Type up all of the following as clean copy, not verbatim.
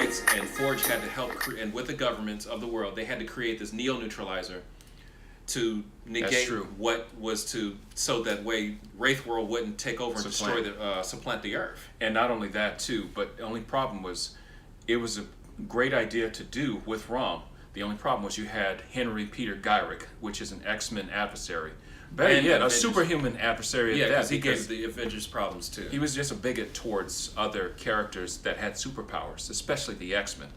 Wraiths and Forge had to help, and with the governments of the world, they had to create this neo-neutralizer to negate what was to, so that way Wraith World wouldn't take over and supplant the Earth. And not only that too, but the only problem was, it was a great idea to do with ROM. The only problem was you had Henry Peter Gyrick, which is an X-Men adversary. Better yet, a superhuman adversary at that. He gave the Avengers problems too. He was just a bigot towards other characters that had superpowers, especially the X-Men.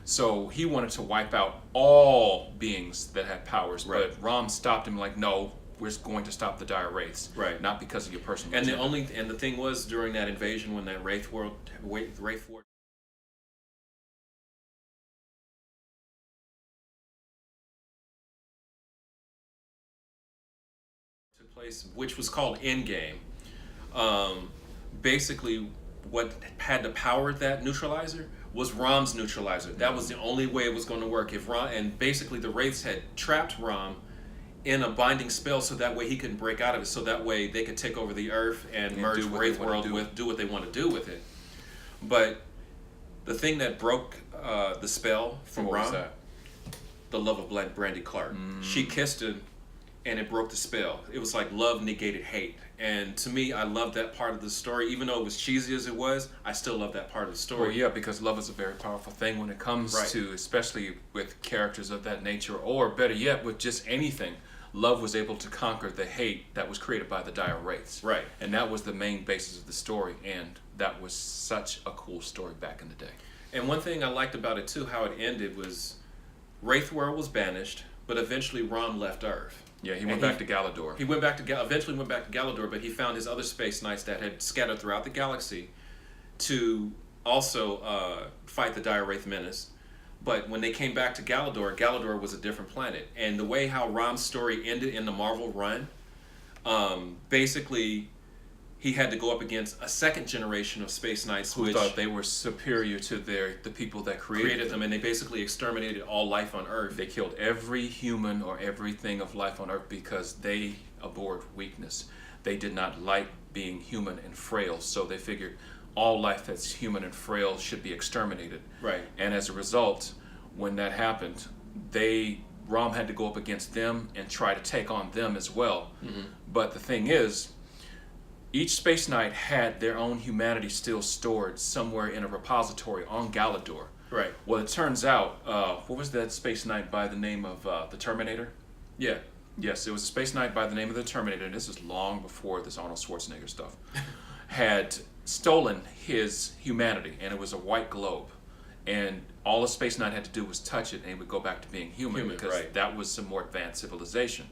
So he wanted to wipe out all beings that had powers, but ROM stopped him like, no, we're going to stop the Dire Wraiths. Right. Not because of your personal agenda. And the thing was, during that invasion, when that Wraith Force took place, which was called Endgame. Basically, what had to power that neutralizer was ROM's neutralizer. That was the only way it was going to work. If ROM, and basically the Wraiths had trapped ROM in a binding spell, so that way he couldn't break out of it. So that way they could take over the Earth and merge Wraith World do what they want to do with it. But the thing that broke the spell from ROM, the love of Brandy Clark. She kissed him, and it broke the spell. It was like love negated hate. And to me, I love that part of the story. Even though it was cheesy as it was, I still love that part of the story. Well, yeah, because love is a very powerful thing when it comes to, especially with characters of that nature, or better yet, with just anything. Love was able to conquer the hate that was created by the Dire Wraiths. Right. And that was the main basis of the story, and that was such a cool story back in the day. And one thing I liked about it too, how it ended, was Wraith World was banished, but eventually ROM left Earth. Yeah, he went back to Galador. He eventually went back to Galador, but he found his other space knights that had scattered throughout the galaxy to also fight the Dire Wraith menace. But when they came back to Galador, Galador was a different planet. And the way how ROM's story ended in the Marvel run, basically he had to go up against a second generation of Space Knights who thought they were superior to the people that created them. And they basically exterminated all life on Earth. They killed every human or everything of life on Earth because they abhorred weakness. They did not like being human and frail, so they figured all life that's human and frail should be exterminated. Right. And as a result, when that happened, ROM had to go up against them and try to take on them as well. But the thing is, each Space Knight had their own humanity still stored somewhere in a repository on Galador. Right. Well, it turns out, what was that Space Knight by the name of the Terminator? Yeah. Yes, it was a Space Knight by the name of the Terminator, and this is long before this Arnold Schwarzenegger stuff, had stolen his humanity, and it was a white globe. And all a Space Knight had to do was touch it, and he would go back to being human because that was some more advanced civilization.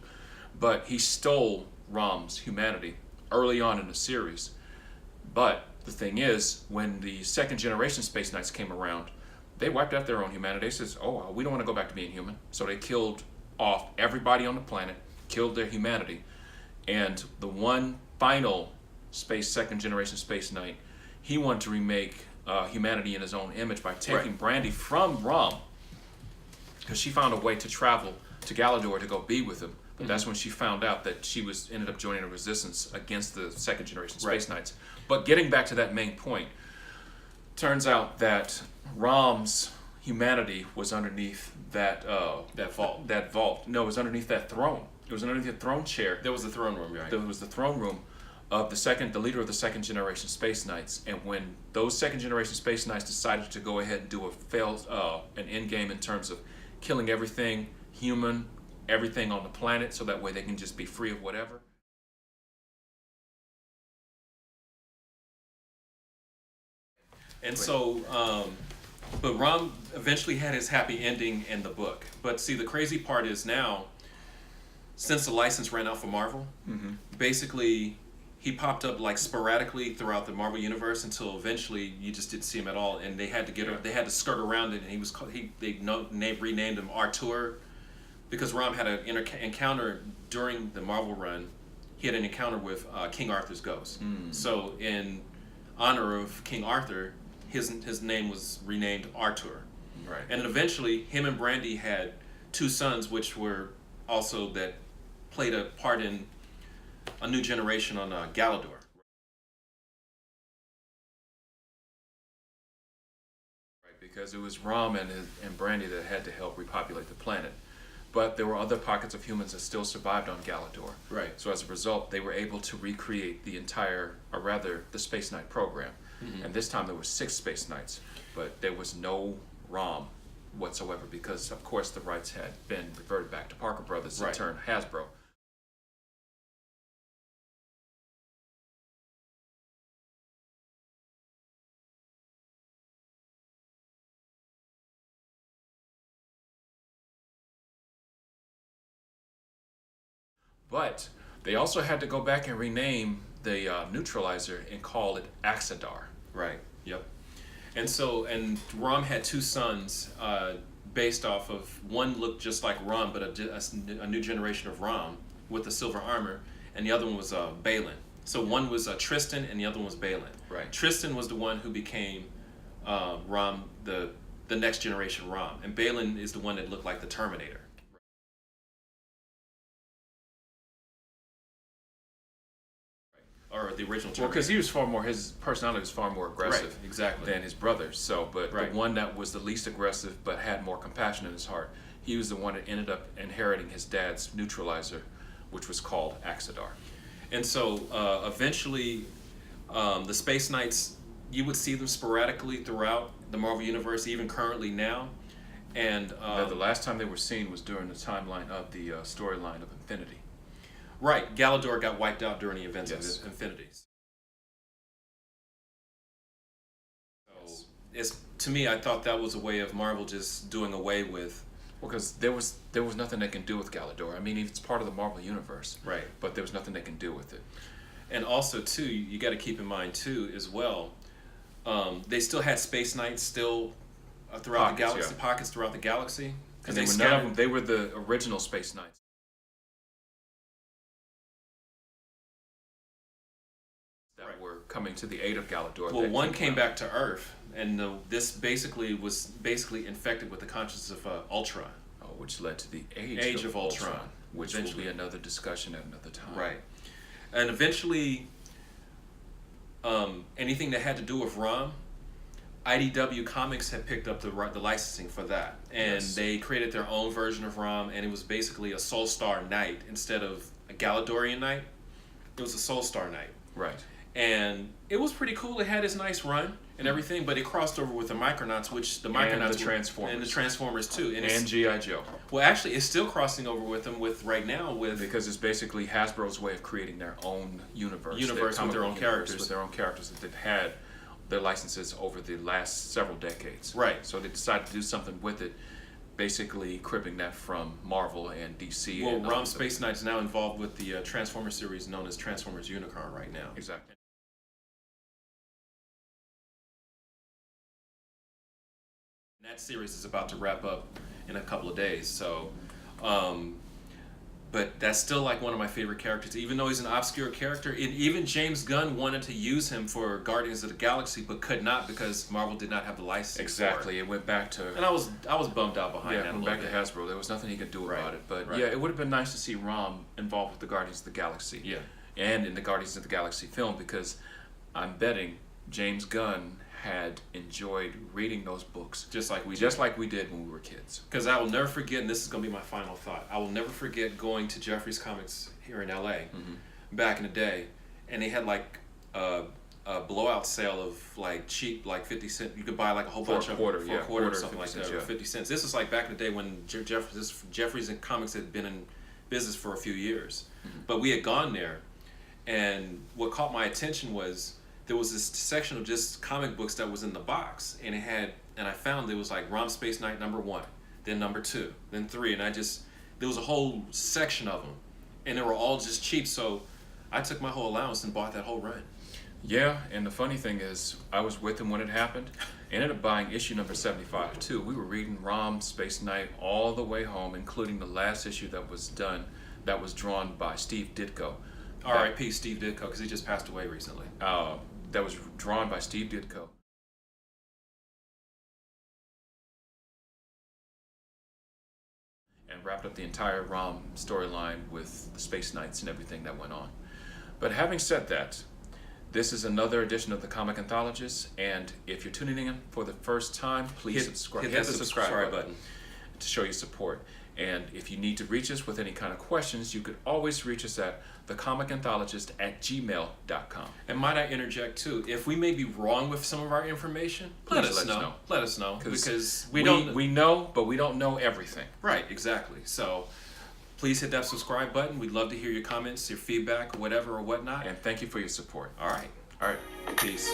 But he stole ROM's humanity early on in the series. But the thing is, when the second generation Space Knights came around, they wiped out their own humanity. They said, oh, we don't want to go back to being human. So they killed off everybody on the planet, killed their humanity. And the one final second generation Space Knight, he wanted to remake humanity in his own image by taking Brandy from ROM, because she found a way to travel to Galador to go be with him. But that's when she found out that she ended up joining a resistance against the second generation Space Knights. But getting back to that main point, turns out that ROM's humanity was underneath that vault. That vault. No, it was underneath that throne. It was underneath the throne chair. There was the throne room, right? There was the throne room of the leader of the second generation Space Knights. And when those second generation Space Knights decided to go ahead and do an end game in terms of killing everything human, everything on the planet, so that way they can just be free of whatever. And so, but ROM eventually had his happy ending in the book. But see, the crazy part is now, since the license ran out for Marvel, basically he popped up like sporadically throughout the Marvel universe until eventually you just didn't see him at all, and they had to skirt around it, and they renamed him Artur, because ROM had an encounter during the Marvel run. He had an encounter with King Arthur's ghost. So in honor of King Arthur, his name was renamed Artur. Right. And eventually, him and Brandy had two sons, which were also that played a part in a new generation on Galador. Right, because it was Rom and Brandy that had to help repopulate the planet. But there were other pockets of humans that still survived on Galador. Right. So as a result, they were able to recreate the entire, or rather, the Space Knight program. And this time there were 6 Space Knights, but there was no ROM whatsoever because, of course, the rights had been reverted back to Parker Brothers, in turn Hasbro. But they also had to go back and rename the neutralizer and call it Axadar. Right. Yep. And so, and Rom had 2 sons based off of, one looked just like Rom, but a new generation of Rom with the silver armor, and the other one was Balin. So one was Tristan, and the other one was Balin. Right. Tristan was the one who became Rom, the next generation Rom, and Balin is the one that looked like the Terminator. Or the original Terminator. Well, because he was far more, his personality was far more aggressive exactly. than his brother. So, but the one that was the least aggressive but had more compassion in his heart, he was the one that ended up inheriting his dad's neutralizer, which was called Axadar. And so eventually, the Space Knights, you would see them sporadically throughout the Marvel Universe, even currently now. And the last time they were seen was during the timeline of the storyline of Infinity. Right, Galador got wiped out during the events of Infinity. So it's, to me, I thought that was a way of Marvel just doing away with. Well, because there was nothing they can do with Galador. I mean, it's part of the Marvel Universe. Right. But there was nothing they can do with it. And also, too, you got to keep in mind, too, as well, they still had Space Knights still throughout the galaxy, pockets throughout the galaxy. And they were none of them, they were the original Space Knights. That were coming to the aid of Galador. Well, one came back to Earth, and this was infected with the consciousness of Ultron. Oh, which led to the Age of Ultron, which will be another discussion at another time. Right. And eventually, anything that had to do with ROM, IDW Comics had picked up the licensing for that, and they created their own version of ROM, and it was basically a Soul Star Knight instead of a Galadorian Knight. It was a Soul Star Knight. Right. And it was pretty cool. It had its nice run and everything, but it crossed over with the Micronauts, which the Micronauts and the Transformers, and the Transformers too, and G.I. Joe. Well, actually, it's still crossing over with them right now because it's basically Hasbro's way of creating their own universe with their own characters, that they've had their licenses over the last several decades. Right. So they decided to do something with it, basically cribbing that from Marvel and DC. Well, ROM Spaceknight is now involved with the Transformers series known as Transformers Unicron right now. Exactly. That series is about to wrap up in a couple of days, so but that's still like one of my favorite characters, even though he's an obscure character. Even James Gunn wanted to use him for Guardians of the Galaxy, but could not because Marvel did not have the license. Exactly, it went back to. And I was bummed out behind that. Yeah, went back to Hasbro. There was nothing he could do about it, but yeah, it would have been nice to see ROM involved with the Guardians of the Galaxy. Yeah, and in the Guardians of the Galaxy film, because I'm betting James Gunn had enjoyed reading those books just like we did when we were kids. Because I will never forget, and this is going to be my final thought, I will never forget going to Jeffrey's Comics here in LA back in the day, and they had like a blowout sale of like cheap, like 50 cents. You could buy like a whole bunch of for a quarter or something like that, or 50 cents. This was like back in the day when Jeffrey's and Comics had been in business for a few years. But we had gone there, and what caught my attention was there was this section of just comic books that was in the box, and I found there was like ROM Spaceknight #1, then #2, then 3, and there was a whole section of them, and they were all just cheap, so I took my whole allowance and bought that whole run. Yeah, and the funny thing is, I was with him when it happened. Ended up buying issue number 75 too. We were reading ROM Spaceknight all the way home, including the last issue that was done, that was drawn by Steve Ditko. R.I.P. Steve Ditko, because he just passed away recently. That was drawn by Steve Ditko. And wrapped up the entire ROM storyline with the Space Knights and everything that went on. But having said that, This is another edition of the Comic Anthologist, and if you're tuning in for the first time, please subscribe. Hit the subscribe button to show your support. And if you need to reach us with any kind of questions, you could always reach us at thecomicanthologist@gmail.com. And might I interject too? If we may be wrong with some of our information, let us know. Let us know, because we know, but we don't know everything. Right, exactly. So please hit that subscribe button. We'd love to hear your comments, your feedback, whatever or whatnot. And thank you for your support. All right. All right. Peace.